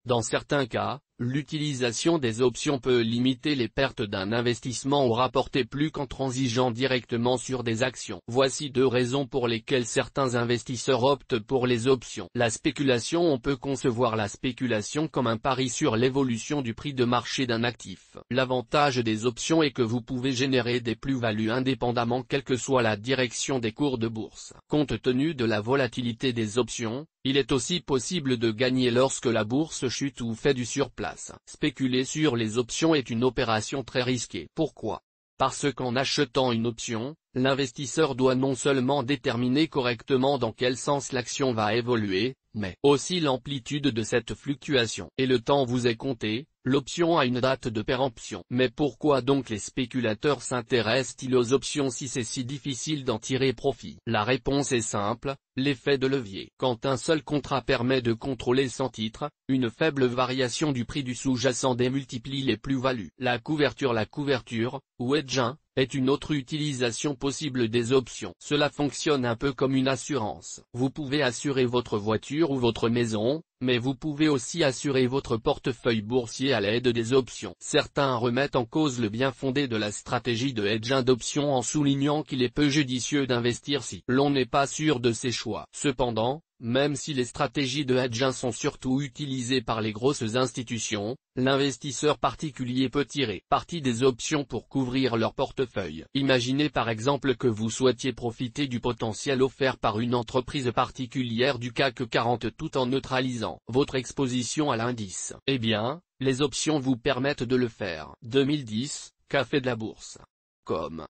Dans certains cas, l'utilisation des options peut limiter les pertes d'un investissement ou rapporter plus qu'en transigeant directement sur des actions. Voici 2 raisons pour lesquelles certains investisseurs optent pour les options. La spéculation. On peut concevoir la spéculation comme un pari sur l'évolution du prix de marché d'un actif. L'avantage des options est que vous pouvez générer des plus-values indépendamment quelle que soit la direction des cours de bourse. Compte tenu de la volatilité des options, il est aussi possible de gagner lorsque la bourse chute ou fait du surplace. Spéculer sur les options est une opération très risquée. Pourquoi? Parce qu'en achetant une option, l'investisseur doit non seulement déterminer correctement dans quel sens l'action va évoluer, mais aussi l'amplitude de cette fluctuation. Et le temps vous est compté, l'option a une date de péremption. Mais pourquoi donc les spéculateurs s'intéressent-ils aux options si c'est si difficile d'en tirer profit? La réponse est simple, l'effet de levier. Quand un seul contrat permet de contrôler 100 titres, une faible variation du prix du sous-jacent démultiplie les plus-values. La couverture, ou hedging, est une autre utilisation possible des options. Cela fonctionne un peu comme une assurance. Vous pouvez assurer votre voiture ou votre maison, mais vous pouvez aussi assurer votre portefeuille boursier à l'aide des options. Certains remettent en cause le bien-fondé de la stratégie de hedging d'options en soulignant qu'il est peu judicieux d'investir si l'on n'est pas sûr de ses choix. Cependant, même si les stratégies de hedging sont surtout utilisées par les grosses institutions, l'investisseur particulier peut tirer parti des options pour couvrir leur portefeuille. Imaginez par exemple que vous souhaitiez profiter du potentiel offert par une entreprise particulière du CAC 40 tout en neutralisant votre exposition à l'indice. Eh bien, les options vous permettent de le faire. 2010, Café de la Bourse. Com.